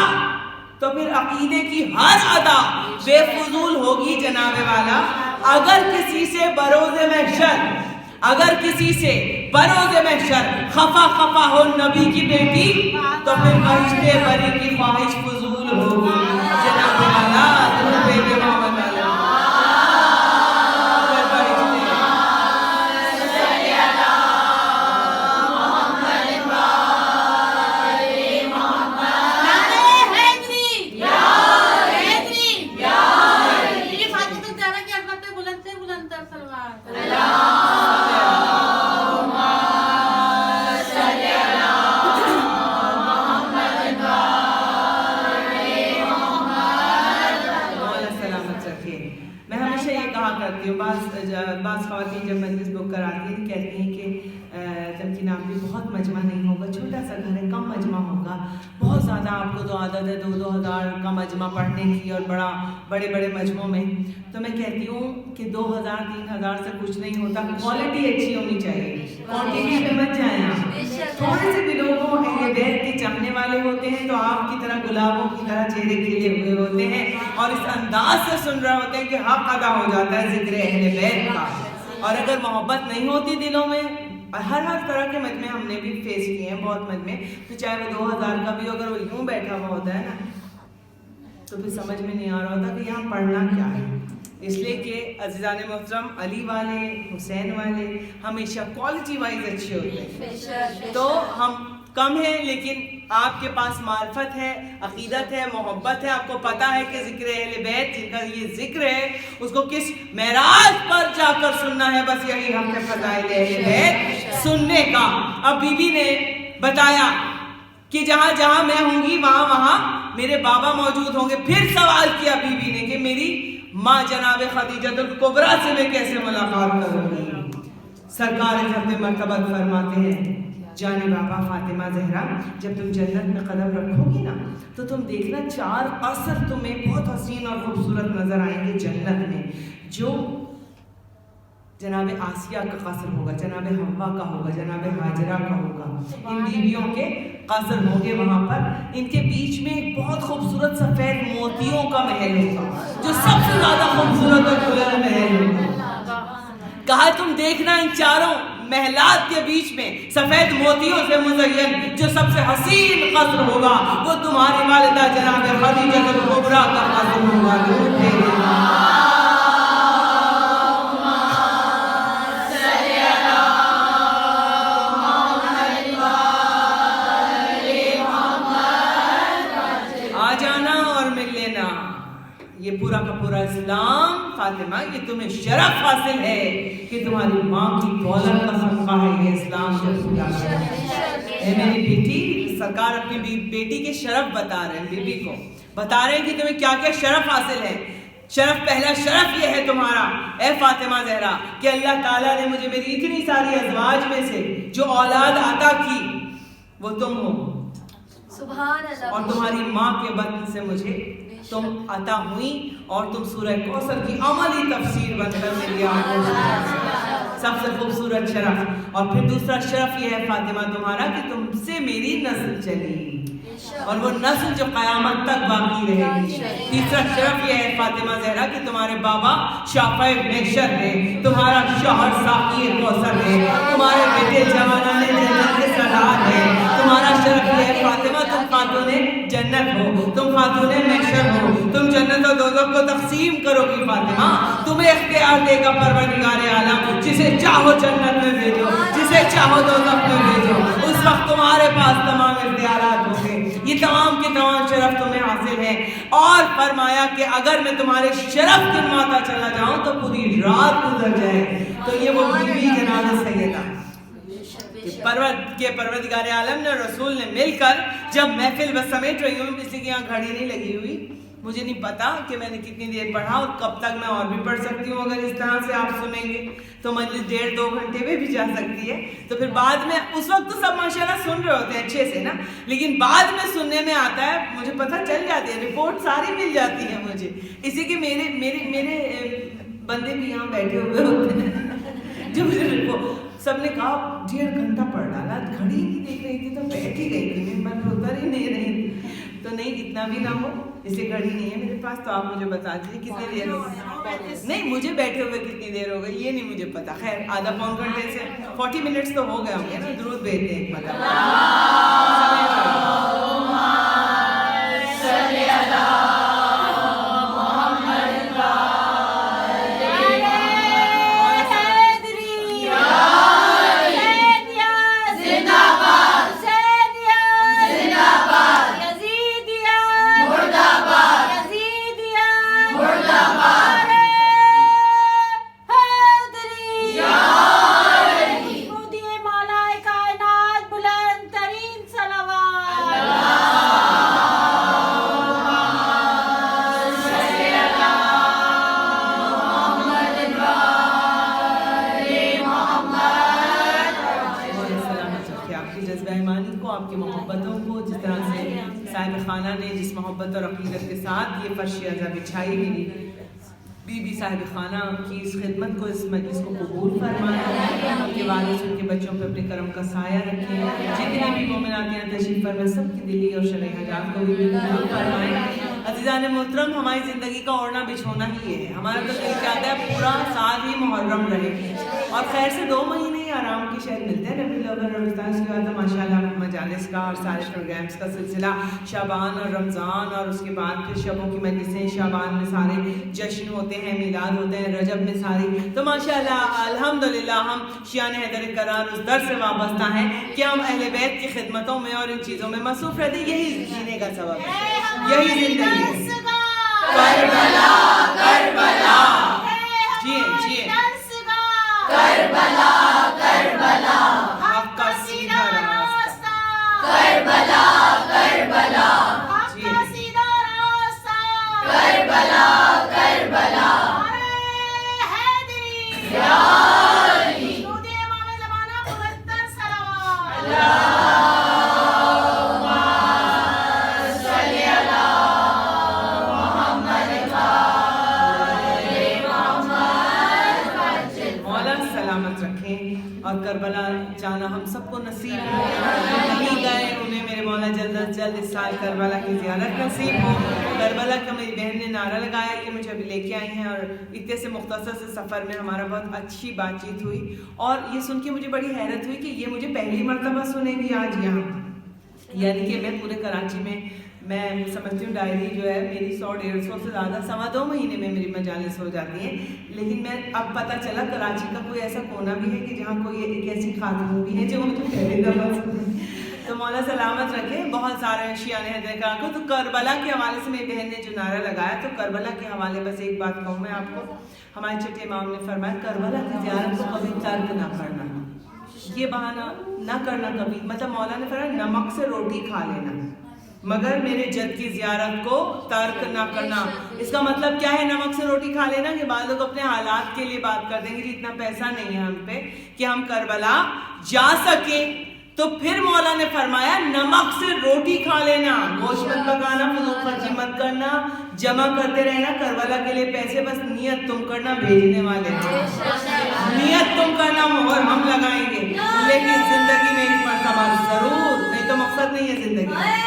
تو پھر عقیدے کی ہر ادا بے فضول ہوگی جناب والا. اگر کسی سے بروز محشر، اگر کسی سے بروز محشر خفا خفا ہو نبی کی بیٹی تو پھر فرشتے بری کی خواہش فضول ہوگی جناب والا. بعض خواتین جب مجلس بک کراتی ہیں کہتی ہیں کہ تمکین آپ بھی بہت مجمع نہیں ہوگا، چھوٹا سا گھر ہے، کم مجمع ہوگا، بہت زیادہ آپ کو تو عادت ہے 2-2 ہزار کا مجمع پڑھنے کی اور بڑے بڑے مجمعوں میں. تو میں کہتی ہوں کہ 2,000-3,000 سے کچھ نہیں ہوتا، کوالٹی اچھی ہونی چاہیے، کوانٹٹی پہ مت جائیں آپ. تھوڑے سے بھی لوگوں اہل بیت کے چاہنے والے ہوتے ہیں تو آپ کی طرح گلابوں کی طرح چہرے کھلے ہوئے ہوتے ہیں اور اس انداز سے سن رہے ہوتے ہیں کہ حق ادا ہو جاتا ہے ذکر اہل بیت کا. اور اگر محبت نہیں ہوتی دلوں میں، ہر طرح کے مجمع ہم نے بھی فیس کیے ہیں، بہت مجمع، تو چاہے وہ 2,000 کا بھی اگر وہ یوں بیٹھا ہوا ہوتا ہے نا تو پھر سمجھ میں نہیں آ رہا ہوتا کہ یہاں پڑھنا کیا ہے. اس لیے کہ عزیزان محترم علی والے، حسین والے ہمیشہ کوالٹی وائز اچھے ہوتے ہیں. تو ہم کم ہے، لیکن آپ کے پاس معرفت ہے، عقیدت ہے، محبت ہے، آپ کو پتہ ہے کہ ذکر اہل بیت جن کا یہ ذکر ہے اس کو کس معراج پر جا کر سننا ہے، بس یہی ہم نے فضائل اہل بیت سننے کا۔ اب بی بی نے بتایا کہ جہاں جہاں میں ہوں گی وہاں وہاں میرے بابا موجود ہوں گے۔ پھر سوال کیا بی بی نے کہ میری ماں جناب خدیجہ الکبریٰ سے میں کیسے ملاقات کروں گی؟ سرکار حضرت مرتبہ فرماتے ہیں جانے بابا فاطمہ زہرا، جب تم جنت میں قدم رکھو گی نا تو تم دیکھنا 4 قصر تمہیں بہت حسین اور خوبصورت نظر آئیں گے جنت میں، جو جناب آسیہ کا قصر ہوگا، جناب حوا کا ہوگا، جناب ہاجرہ کا ہوگا، ان بیویوں کے قصر ہوں گے وہاں پر۔ ان کے بیچ میں ایک بہت خوبصورت سفید موتیوں کا محل ہوگا جو سب سے زیادہ خوبصورت اور بلند محل ہوگا۔ کہا تم دیکھنا ان 4 محلات کے بیچ میں سفید موتیوں سے مزین جو سب سے حسین قصر ہوگا وہ تمہاری والدہ جناب خدیجہ الکبریٰ کا قصر ہوگا۔ یہ پورا کا پورا اسلام فاطمہ یہ تمہیں شرف حاصل ہے کہ تمہاری ماں کی دولت کا صدقہ ہے یہ اسلام جو پورا ہے۔ میری بیٹی، سرکار اپنی بیٹی کے شرف بتا رہے ہیں، بیوی کو بتا رہے ہیں کہ تمہیں کیا کیا شرف حاصل ہے۔ شرف، پہلا شرف یہ ہے تمہارا اے فاطمہ زہرا کہ اللہ تعالیٰ نے مجھے میری اتنی ساری ازواج میں سے جو اولاد عطا کی وہ تم ہو، سبحان اللہ، اور تمہاری ماں کے بطن سے مجھے تم عطا ہوئی اور تم سورہ کوثر کی عملی تفسیر بن کر میری آنکھوں سب سے خوبصورت شرف۔ اور پھر دوسرا شرف یہ ہے فاطمہ تمہارا کہ تم سے میری نسل چلی اور وہ نسل جو قیامت تک باقی رہے گی۔ تیسرا شرف یہ ہے فاطمہ زہرا کہ تمہارے بابا شافع محشر ہے، تمہارا شوہر ساقی کوثر ہے، تمہارے بیٹے جوانان جنت کے سردار ہے۔ تمہارا شرف یہ ہے فاطمہ تم خاتون جنت ہو، تم خاتون محشر ہو، تم جنت و دوزخ کو تقسیم کرو گی فاطمہ۔ تمہیں اختیار دے گا پروردگار عالم، جسے چاہو جنت میں بھیجو، جسے چاہو دوزخ میں بھیجو، اس وقت تمہارے پاس تمام اختیارات ہوں گے۔ یہ تمام کے تمام شرف تمہیں حاصل ہے۔ اور فرمایا کہ اگر میں تمہارے شرف گنواتا چلا جاؤں تو پوری رات گزر جائے۔ تو یہ وہ بیوی جناب سیدہ کہ پروردگار عالم نے رسول نے مل کر جب محفل بس سمیٹ رہی ہوں، اس لیے کہ یہاں گھڑی نہیں لگی ہوئی، مجھے نہیں پتا کہ میں نے کتنی دیر پڑھا اور کب تک میں اور بھی پڑھ سکتی ہوں۔ اگر اس طرح سے آپ سنیں گے تو مجلس 1.5-2 گھنٹے میں بھی جا سکتی ہے۔ تو پھر بعد میں اس وقت تو سب ماشاءاللہ سن رہے ہوتے ہیں اچھے سے نا، لیکن بعد میں سننے میں آتا ہے، مجھے پتہ چل جاتی ہے، رپورٹ ساری مل جاتی ہے مجھے، اسی کہ میرے بندے بھی یہاں بیٹھے ہوئے ہوتے ہیں جو مجھے سب نے کہا 1.5 گھنٹہ پڑھ ڈالا، گھڑی نہیں دیکھ رہی تھی تو بیٹھ ہی گئی تھی، میں من اتر ہی نہیں رہی تھی۔ تو نہیں اتنا بھی نہ ہو، اس لیے گھڑی نہیں ہے میرے پاس، تو آپ مجھے بتا دیجیے کتنی دیر ہو گئی، نہیں مجھے بیٹھے ہوئے کتنی دیر ہو گئی یہ نہیں مجھے پتا۔ خیر آدھا پون گھنٹے سے 40 منٹس تو ہو گئے ہوں گے نا، درود بھیجتے ہیں ایک محبت اور عقیدت کے ساتھ یہ فرش ازا بچھائی میری بی بی صاحب خانہ کی اس خدمت کو، اس مجلس کو قبول فرمایا، ان کے والد ان کے بچوں پہ اپنے کرم کا سایہ رکھے، جتنے بھی مومنات یہاں تشریف فرمائے سب کی دلی اور شرعی حاجات کو بھی قبول فرمائے۔ عزیزان محترم، ہماری زندگی کا اوڑھنا بچھونا ہی ہے، ہمارا تو دل چاہتا ہے پورا سال ہی محرم رہے، اور خیر سے 2 مہینے ہی آرام کے شہر ملتے ہیں ربیع الاول اور رمضان. اس کے بعد ماشاءاللہ مجالس کا اور سارے پروگرامس کا سلسلہ شعبان اور رمضان، اور اس کے بعد پھر شبوں کی مجلسیں، شعبان میں سارے جشن ہوتے ہیں، میلاد ہوتے ہیں، رجب میں ساری. تو ماشاءاللہ الحمدللہ ہم شیعان حیدر کرار اس در سے وابستہ ہیں کہ ہم اہل بیت کی خدمتوں میں اور ان چیزوں میں مصروف رہتے ہیں. یہی جینے کا سبب ہے، یہی زندگی ہے. کربلا کربلا جی کربلا کربلا حق کا سیدھا راستہ، کربلا کربلا حق کا سیدھا راستہ، کربلا کربلا حیدری یا علی درود امام زمانہ 72 صلوات. اور کربلا جانا ہم سب کو نصیب ہو. نہیں گئے انہیں میرے مولا جلد از جلد اس سال کربلا کی زیارت نصیب ہو. کربلا کا میری بہن نے نعرہ لگایا، یہ مجھے ابھی لے کے آئی ہیں، اور اتنے سے مختصر سے سفر میں ہمارا بہت اچھی بات چیت ہوئی. اور یہ سن کے مجھے بڑی حیرت ہوئی کہ یہ مجھے پہلی مرتبہ سنیں گی آج یہاں. یعنی کہ میں پورے کراچی میں سمجھتی ہوں ڈائری جو ہے میری 100-150 سے زیادہ 2.25 مہینے میں میری مجالس ہو جاتی ہیں. لیکن میں اب پتہ چلا کراچی کا کوئی ایسا کونا بھی ہے کہ جہاں کوئی ایک ایسی خاتون بھی ہے جو مجھے پہلی دفعہ سنی. تو مولا سلامت رکھے بہت سارے شیعان حیدر کرار کو. تو کربلا کے حوالے سے میری بہن نے جو نعرہ لگایا، تو کربلا کے حوالے بس ایک بات کہوں میں آپ کو. ہمارے چھٹے امام نے فرمایا کربلا کی زیارت کو کبھی ترک نہ کرنا، یہ بہانہ نہ کرنا کبھی. مطلب مولا نے فرمایا نمک سے روٹی کھا لینا مگر میرے جد کی زیارت کو ترک نہ کرنا. اس کا مطلب کیا ہے نمک سے روٹی کھا لینا؟ کہ بعض لوگ اپنے حالات کے لیے بات کر دیں گے جی اتنا پیسہ نہیں ہے ہم پہ کہ ہم کربلا جا سکیں. تو پھر مولا نے فرمایا نمک سے روٹی کھا لینا، گوشت مت پکانا، فضول خرچی مت کرنا، جمع کرتے رہنا کربلا کے لیے پیسے. بس نیت تم کرنا، بھیجنے والے نیت تم کرنا، مہر ہم لگائیں گے. لیکن زندگی میں ایک مرتبہ ضرور، نہیں تو مقصد نہیں ہے زندگی.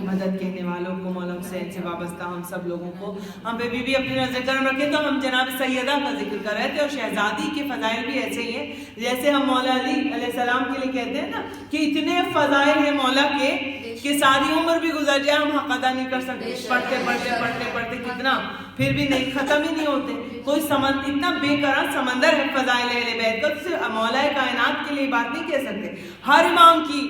مدد کہنے والوں کو، مولا حسین سے وابستہ ہم سب لوگوں کو، ہم پہ بھی اپنی نظر کرم رکھے. تو ہم جناب سیدہ کا ذکر کر رہے تھے، اور شہزادی کے فضائل بھی ایسے ہی ہیں جیسے ہم مولا علی علیہ السلام کے لیے کہتے ہیں نا کہ اتنے فضائل ہیں مولا کے کہ ساری عمر بھی گزر جائے ہم حق ادا نہیں کر سکتے. پڑھتے پڑھتے پڑھتے پڑھتے کتنا پھر بھی نہیں ختم ہی نہیں ہوتے. کوئی اتنا بے قرار سمندر ہے فضائل اہل بیت کا، سے مولا کائنات کے لیے بات نہیں کہہ سکتے. ہر امام کی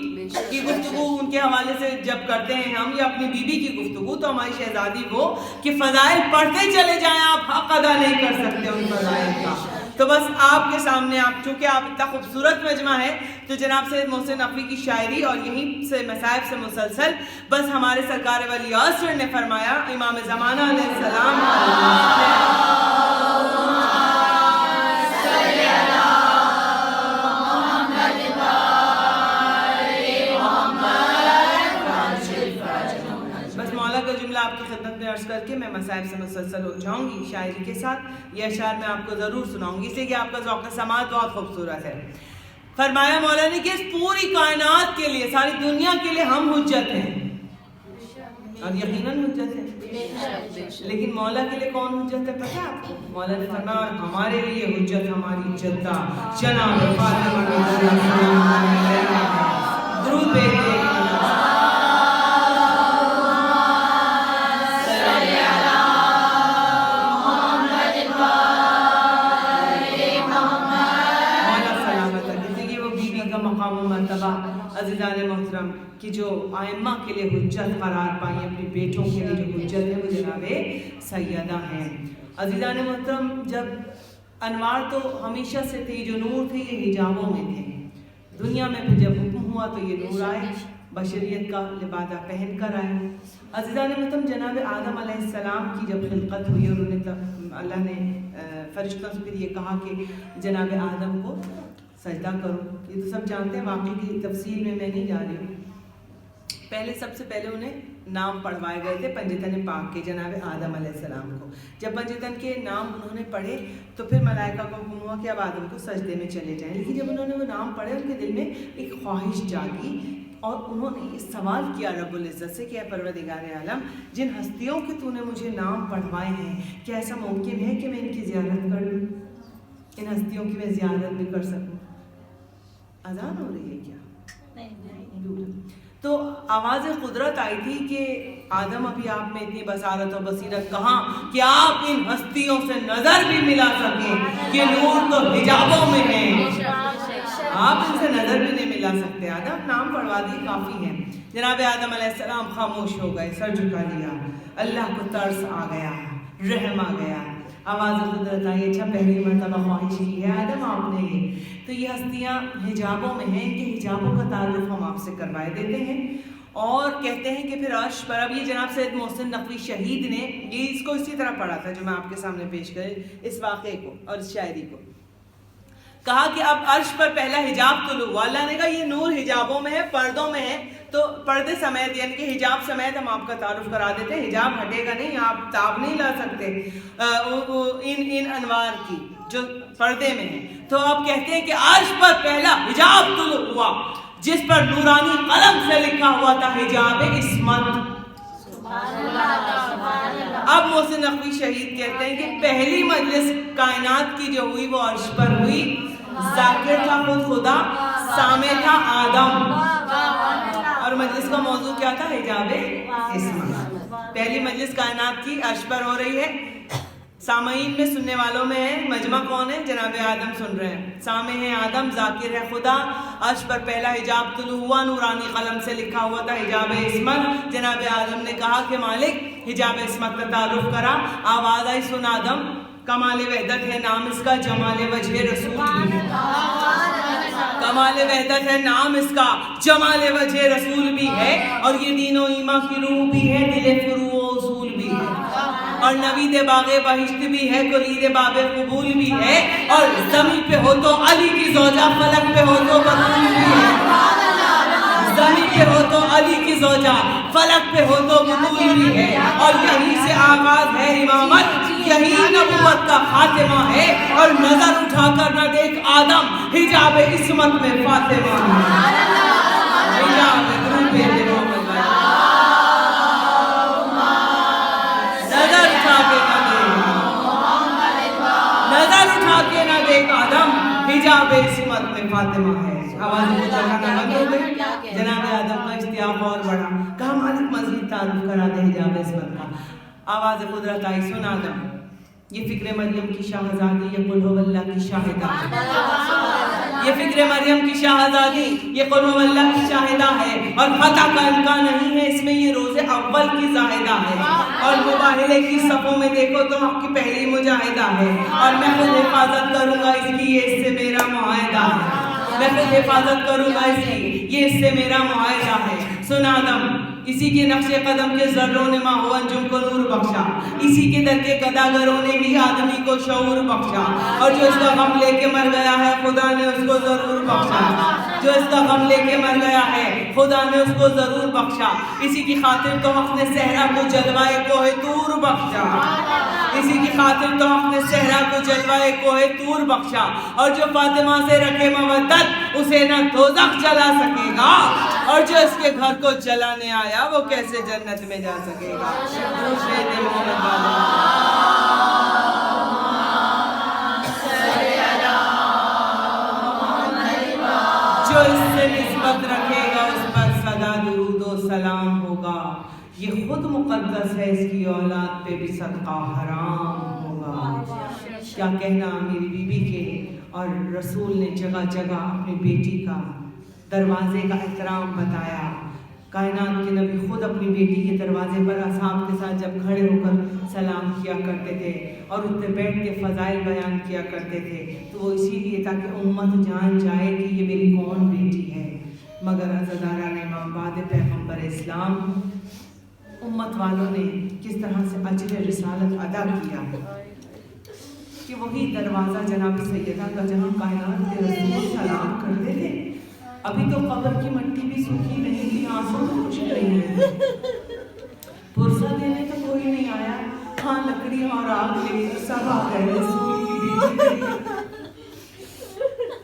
گفتگو ان کے حوالے سے جب کرتے ہیں ہم، یا اپنی بیوی کی گفتگو، تو ہماری شہزادی وہ کہ فضائل پڑھتے چلے جائیں، آپ حق ادا نہیں کر سکتے ان فضائل کا. تو بس آپ کے سامنے، آپ چونکہ آپ اتنا خوبصورت مجمع ہے، تو جناب سید محسن نقوی کی شاعری اور یہیں سے مصائب سے مسلسل بس ہمارے سرکار ولی عصر نے فرمایا امام زمانہ علیہ السلام آپ کی خدمت میں عرض کر کے میں مصائب سے مسلسل ہو جاؤں گی شاعری کے ساتھ. یہ اشعار میں آپ کو ضرور سناؤں گی، اس لیے کہ آپ کا ذوق سماعت بہت خوبصورت ہے. فرمایا مولا نے کہ اس پوری کائنات کے لیے، ساری دنیا کے لیے ہم حجت ہیں، اور یقیناً حجت ہے. لیکن مولا کے لیے کون حجت ہے پتہ ہے آپ کو؟ مولا نے فرمایا ہمارے لیے حجت ہماری جدہ جناب فاطمہ درود بھیجتے ہیں. عزیزان محترم کہ جو آئمہ کے لیے حجت قرار پائیں، اپنی بیٹوں کے لیے جو حجت ہے وہ جناب سیدہ ہیں. عزیزان محترم جب انوار تو ہمیشہ سے تھی، جو نور تھے یہ حجابوں میں تھے. دنیا میں پھر جب حکم ہوا تو یہ نور آئے، بشریت کا لبادہ پہن کر آئے. عزیزان محترم جناب آدم علیہ السلام کی جب خلقت ہوئی اور انہیں اللہ نے فرشتوں سے پھر یہ کہا کہ جناب آدم کو سجدہ کرو. یہ تو سب جانتے ہیں, واقعی کی تفصیل میں نہیں جا رہی ہوں. پہلے سب سے پہلے انہیں نام پڑھوائے گئے تھے پنجتن پاک کے, جناب آدم علیہ السلام کو. جب پنجتن کے نام انہوں نے پڑھے تو پھر ملائکہ کو حکم ہوا کہ اب آدم کو سجدے میں چلے جائیں. لیکن جب انہوں نے وہ نام پڑھے ان کے دل میں ایک خواہش جاگی اور انہوں نے یہ سوال کیا رب العزت سے کہ اے پروردگار عالم, جن ہستیوں کے تو نے مجھے نام پڑھوائے ہیں, کیا ایسا ممکن ہے کہ میں ان کی زیارت کر لوں, ان ہستیوں کی میں زیارت بھی کر سکوں؟ اذان ہو رہی ہے کیا؟ تو آواز قدرت آئی تھی کہ آدم ابھی آپ میں اتنی بصارت و بصیرت کہاں کہ آپ ان ہستیوں سے نظر بھی ملا سکیں کہ نور تو حجابوں میں ہے, آپ ان سے نظر بھی نہیں ملا سکتے. آدم نام پڑھوا دی کافی ہے. جناب آدم علیہ السلام خاموش ہو گئے, سر جھکا لیا. اللہ کو ترس آ گیا, رحم آ گیا, آواز قدرت آئی, اچھا پہلی مرتبہ خواہش کی ہے آدم آپ نے یہ, تو یہ ہستیاں حجابوں میں ہیں, ان کے حجابوں کا تعارف ہم آپ سے کروائے دیتے ہیں. اور کہتے ہیں کہ پھر عرش پر, اب یہ جناب سید محسن نقوی شہید نے یہ اس کو اسی طرح پڑھا تھا جو میں آپ کے سامنے پیش کریں, اس واقعے کو اور اس شاعری کو. کہا کہ اب عرش پر پہلا حجاب طلوع ہوا. اللہ نے کہا یہ نور حجابوں میں ہے, پردوں میں ہے, تو پردے سمیت یعنی کہ حجاب سمیت ہم آپ کا تعارف کرا دیتے ہیں. حجاب ہٹے گا نہیں, آپ تاب نہیں لا سکتے ان انوار کی جو پردے میں ہیں. تو آپ کہتے ہیں کہ عرش پر پہلا حجاب طلوع ہوا جس پر نورانی قلم سے لکھا ہوا تھا حجاب عصمت. اب محسن نقوی شہید کہتے ہیں کہ پہلی مجلس کائنات کی جو ہوئی وہ عرش پر ہوئی. ذاکر تھا خود خدا, سامع تھا آدم, اور مجلس کا موضوع کیا تھا؟ حجاب عصمت. پہلی مجلس کائنات کی عرش پر ہو رہی ہے. سامعین میں, سننے والوں میں ہے, مجمع کون ہے؟ جناب آدم سن رہے ہیں. سامع ہے آدم, ذاکر ہے خدا. عرش پر پہلا حجاب طلوع ہوا, نورانی قلم سے لکھا ہوا تھا حجاب عصمت. جناب آدم نے کہا کہ مالک حجاب عصمت کا تعارف کرا. آواز آئی, سن آدم, کمال وحدت ہے نام اس کا, جمال وجہ رسول بھی ہے. کمال وحدت ہے نام اس کا, جمال وجہ رسول بھی ہے, اور یہ دین و ایمان کی روح بھی ہے, دل فروع و اصول بھی ہے, اور نوید باغ بہشت بھی ہے, کلید باب قبول بھی ہے, اور زمین پہ ہو تو علی کی زوجہ, فلک پہ ہو تو بطول بھی ہے. زمین پہ ہو تو علی کی زوجہ, فلک پہ ہو تو بطول بھی ہے, اور یہیں سے آغاز ہے امامت, یہی نبوت کا خاتمہ ہے, اور نظر اٹھا کر نہ دیکھ آدم حجاب عصمت میں فاطمہ ہے. حجاب درود بھیجے محمد بھائی, نظر اٹھا کے نہ دیکھ, نظر اٹھا کے نہ دیکھ آدم حجاب عصمت میں فاطمہ ہے. آواز کو چڑھانا بند ہو گئی. جناب آدم کا اشتیاق اور بڑھا, کہا مالک مزید تعارف کرا دے حجاب عصمت کا. آواز قدرت آئی, سن آدم, یہ فکر مریم کی شاہزادی, یہ قل هو اللہ کی شاہدہ, یہ فکر مریم کی شاہزادی, یہ قل هو اللہ کی شاہدہ ہے, اور فتح کا امکان نہیں ہے اس میں, یہ روز اول کی زاہدہ ہے, اور مباہلے کی صفوں میں دیکھو تو حق کی پہلی مجاہدہ ہے, اور میں خود حفاظت کروں گا اس کی, یہ اس سے میرا معاہدہ ہے. میں خود حفاظت کروں گا اس کی, یہ اس سے میرا معاہدہ ہے. سن آدم, اسی کے نقش قدم کے ذروں نے ماہ و انجم کو نور بخشا, اسی کے در کے گداگروں نے بھی آدمی کو شعور بخشا, اور جو اس کا غم لے کے مر گیا ہے خدا نے اس کو ضرور بخشا, جو اس کا غم لے کے مر گیا ہے خدا نے اس کو ضرور بخشا. اسی کی خاطر تو حق نے صحرا کو جلوائے کوہ طور بخشا, اسی کی خاطر تو حق نے صحرا کو جلوائے کوہ طور بخشا, اور جو فاطمہ سے رکھے مودت اسے نہ دوزخ جلا سکے گا, اور جو اس کے گھر کو جلانے آیا وہ کیسے جنت میں جا سکے گا. جو اس سے نسبت رکھے گا اس پر سدا درود و سلام ہوگا, یہ خود مقدس ہے, اس کی اولاد پہ بھی صدقہ حرام ہوگا. کیا کہنا میری بیوی کے, اور رسول نے جگہ جگہ اپنی بیٹی کا دروازے کا احترام بتایا. کائنات کے نبی خود اپنی بیٹی کے دروازے پر اصحاب کے ساتھ جب کھڑے ہو کر سلام کیا کرتے تھے, اور ان پہ بیٹھ کے فضائل بیان کیا کرتے تھے, تو وہ اسی لیے تاکہ امت جان جائے کہ یہ میری کون بیٹی ہے. مگر عزاداران امام بعد پیغمبر اسلام, امت والوں نے کس طرح سے اجر رسالت ادا کیا. کہ وہی دروازہ جناب سیدہ کا جہاں کائنات کے رسول سلام کرتے تھے. ابھی تو قبر کی مٹی بھی سوکھی نہیں تھی, آنسو تو کچھ نہیں ہے, پرسہ دینے تو کوئی نہیں آیا. ہاں لکڑی اور آگ لے کر سب آ گئے رسول کی بیٹی.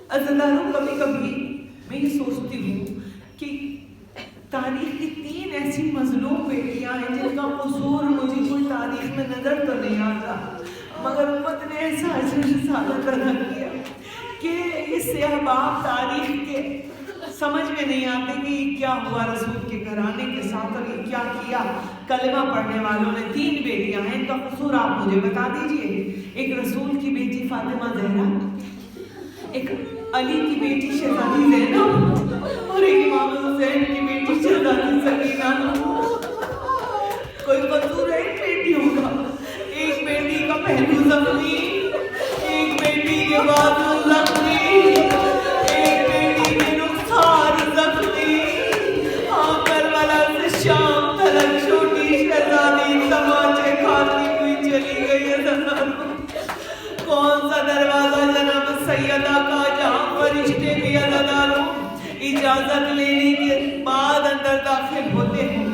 عزیزانو, کبھی کبھی میں یہ سوچتی ہوں کہ تاریخ کی 3 ایسی مظلوم بیٹیاں ہیں جن کا قصور مجھے کوئی تاریخ میں نظر تو نہیں آتا, مگر امت نے ایسا رسالت ادا کیا کہ اس احباب تاریخ کے سمجھ میں نہیں آتے کہ یہ کیا ہوا رسول کے گھرانے کے ساتھ اور یہ کیا کیا. کلمہ پڑھنے والوں نے 3 بیٹیاں ہیں, ان کا قصور آپ مجھے بتا دیجئے. ایک رسول کی بیٹی فاطمہ زہرا, ایک علی کی بیٹی شہزادی زینب, اور ایک امام حسین کی بیٹی شہزادی سکینہ. کوئی قصور ہے ایک بیٹیوں کا؟ ایک بیٹی کا پہلو زخمی, ایک بیٹی کے بازو زخمی, ایک بیٹی کے رخسار زخمی. ہاں کربلا سے شام تلک چھوٹی شہزادی تماچے کھاتی ہوئی چلی گئی ہے. کون سا دروازہ جناب سیدہ کا جہاں فرشتے بھی عزاداروں اجازت لینے کے بعد اندر داخل ہوتے ہیں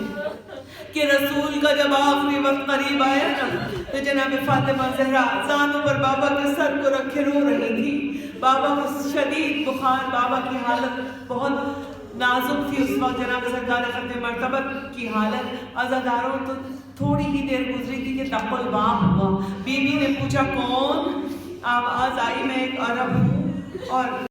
کہ رسول کا جب آخری وقت قریب آیا نا تو جناب فاطمہ زہرا زانوں پر بابا کے سر کو رکھے رو رہی تھی. بابا کو شدید بخار, بابا کی حالت بہت نازک تھی اس وقت. جناب سرکار ختم مرتبت کی حالت عزاداروں تو تھوڑی ہی دیر گزری تھی کہ دق الباب ہوا. بی بی نے پوچھا کون؟ آواز آئی میں ایک عرب ہوں اور